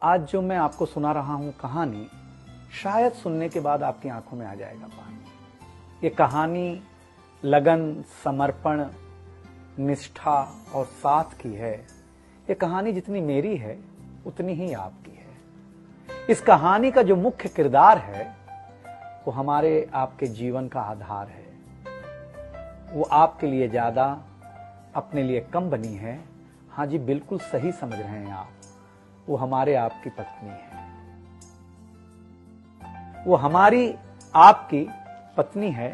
आज जो मैं आपको सुना रहा हूं कहानी, शायद सुनने के बाद आपकी आंखों में आ जाएगा पानी। ये कहानी लगन, समर्पण, निष्ठा और साथ की है। ये कहानी जितनी मेरी है उतनी ही आपकी है। इस कहानी का जो मुख्य किरदार है वो हमारे आपके जीवन का आधार है। वो आपके लिए ज्यादा, अपने लिए कम बनी है। हाँ जी, बिल्कुल सही समझ रहे हैं आप। वो हमारे आपकी पत्नी है। वो हमारी आपकी पत्नी है।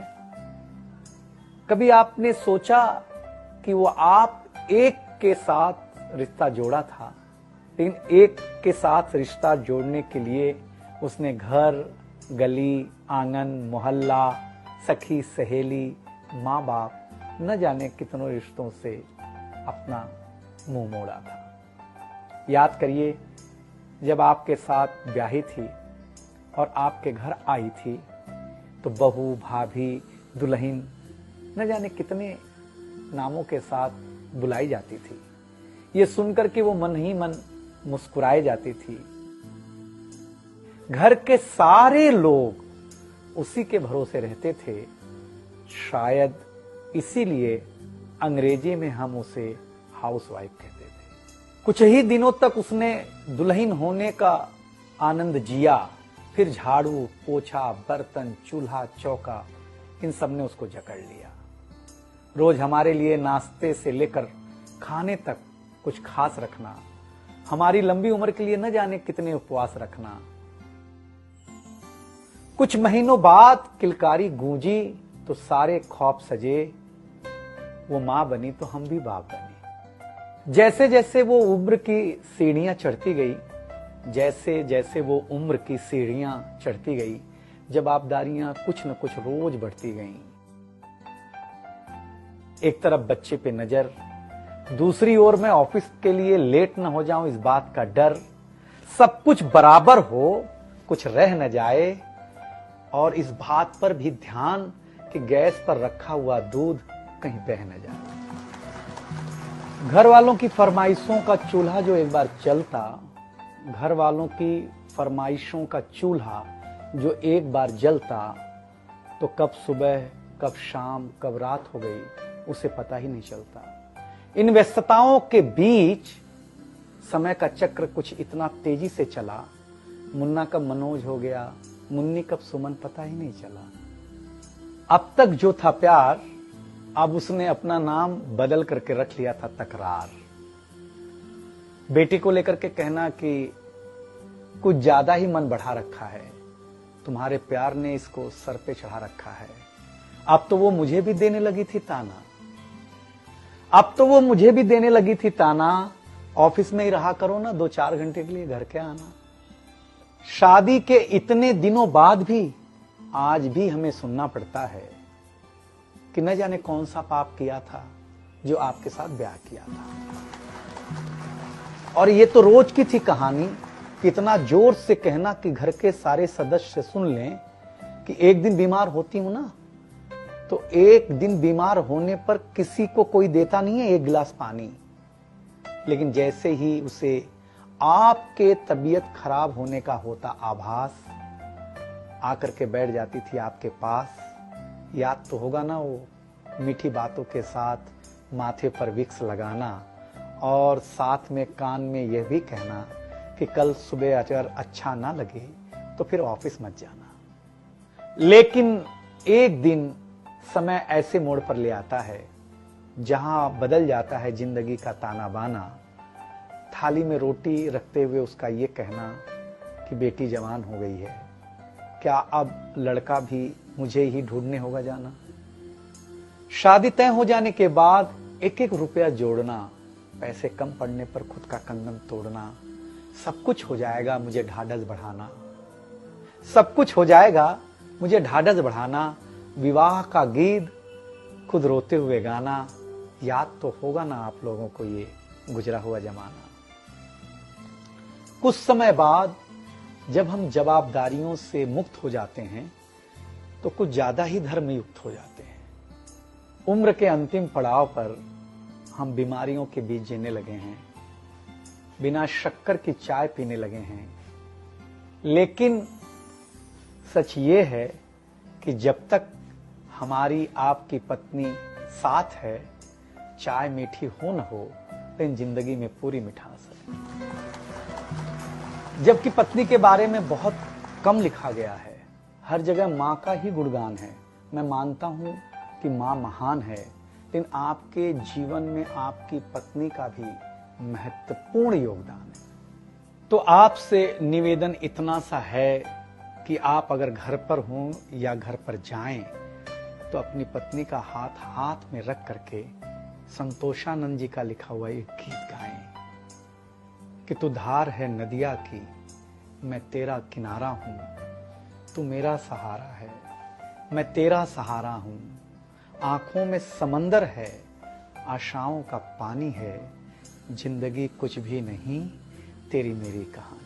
कभी आपने सोचा कि वो आप एक के साथ रिश्ता जोड़ा था, लेकिन एक के साथ रिश्ता जोड़ने के लिए उसने घर, गली, आंगन, मोहल्ला, सखी, सहेली, माँ बाप, न जाने कितनों रिश्तों से अपना मुंह मोड़ा था। याद करिए, जब आपके साथ ब्याही थी और आपके घर आई थी तो बहू, भाभी, दुल्हन, न जाने कितने नामों के साथ बुलाई जाती थी। ये सुनकर के वो मन ही मन मुस्कुराए जाती थी। घर के सारे लोग उसी के भरोसे रहते थे। शायद इसीलिए अंग्रेजी में हम उसे हाउसवाइफ कहते थे। कुछ ही दिनों तक उसने दुल्हन होने का आनंद जिया। फिर झाड़ू, पोछा, बर्तन, चूल्हा, चौका, इन सब ने उसको जकड़ लिया। रोज हमारे लिए नाश्ते से लेकर खाने तक कुछ खास रखना, हमारी लंबी उम्र के लिए न जाने कितने उपवास रखना। कुछ महीनों बाद किलकारी गूंजी तो सारे खौफ सजे। वो मां बनी तो हम भी बाप बने। जैसे जैसे वो उम्र की सीढ़ियां चढ़ती गई, जैसे जैसे वो उम्र की सीढ़ियां चढ़ती गई, जवाबदारियां कुछ न कुछ रोज बढ़ती गईं। एक तरफ बच्चे पे नजर, दूसरी ओर मैं ऑफिस के लिए लेट न हो जाऊं इस बात का डर। सब कुछ बराबर हो, कुछ रह न जाए, और इस बात पर भी ध्यान कि गैस पर रखा हुआ दूध कहीं बह न जाए। घर वालों की फरमाइशों का चूल्हा जो एक बार चलता, घर वालों की फरमाइशों का चूल्हा जो एक बार जलता, तो कब सुबह, कब शाम, कब रात हो गई उसे पता ही नहीं चलता। इन व्यस्तताओं के बीच समय का चक्र कुछ इतना तेजी से चला, मुन्ना कब मनोज हो गया, मुन्नी कब सुमन, पता ही नहीं चला। अब तक जो था प्यार, अब उसने अपना नाम बदल करके रख लिया था तकरार। बेटी को लेकर के कहना कि कुछ ज्यादा ही मन बढ़ा रखा है, तुम्हारे प्यार ने इसको सर पे चढ़ा रखा है। अब तो वो मुझे भी देने लगी थी ताना, अब तो वो मुझे भी देने लगी थी ताना, ऑफिस में ही रहा करो ना, 2-4 घंटे के लिए घर के आना। शादी के इतने दिनों बाद भी आज भी हमें सुनना पड़ता है कि न जाने कौन सा पाप किया था जो आपके साथ ब्याह किया था। और ये तो रोज की थी कहानी। कितना जोर से कहना कि घर के सारे सदस्य सुन लें कि एक दिन बीमार होती हूं ना, तो एक दिन बीमार होने पर किसी को कोई देता नहीं है 1 गिलास पानी, लेकिन जैसे ही उसे आपके तबीयत खराब होने का होता आभास, आकर के बैठ जाती थी आपके पास। याद तो होगा ना, वो मीठी बातों के साथ माथे पर विक्स लगाना और साथ में कान में यह भी कहना कि कल सुबह अगर अच्छा ना लगे तो फिर ऑफिस मत जाना। लेकिन एक दिन समय ऐसे मोड़ पर ले आता है जहां बदल जाता है जिंदगी का ताना बाना। थाली में रोटी रखते हुए उसका ये कहना कि बेटी जवान हो गई है, क्या अब लड़का भी मुझे ही ढूंढने होगा जाना। शादी तय हो जाने के बाद 1-1 रुपया जोड़ना, पैसे कम पड़ने पर खुद का कंगन तोड़ना, सब कुछ हो जाएगा मुझे ढाढ़स बढ़ाना, सब कुछ हो जाएगा मुझे ढाढ़स बढ़ाना। विवाह का गीत खुद रोते हुए गाना। याद तो होगा ना आप लोगों को ये गुजरा हुआ जमाना। कुछ समय बाद जब हम जवाबदारियों से मुक्त हो जाते हैं तो कुछ ज्यादा ही धर्मयुक्त हो जाते हैं। उम्र के अंतिम पड़ाव पर हम बीमारियों के बीच जीने लगे हैं। बिना शक्कर की चाय पीने लगे हैं। लेकिन सच ये है कि जब तक हमारी आपकी पत्नी साथ है, चाय मीठी हो न हो, लेकिन जिंदगी में पूरी मिठास है। जबकि पत्नी के बारे में बहुत कम लिखा गया है, हर जगह मां का ही गुणगान है। मैं मानता हूं कि मां महान है, लेकिन आपके जीवन में आपकी पत्नी का भी महत्वपूर्ण योगदान है। तो आपसे निवेदन इतना सा है कि आप अगर घर पर हों या घर पर जाएं तो अपनी पत्नी का हाथ हाथ में रख करके संतोषानंद जी का लिखा हुआ एक गीत गाएं कि तू धार है नदिया की, मैं तेरा किनारा हूं, तू मेरा सहारा है, मैं तेरा सहारा हूं, आंखों में समंदर है, आशाओं का पानी है, जिंदगी कुछ भी नहीं, तेरी मेरी कहानी।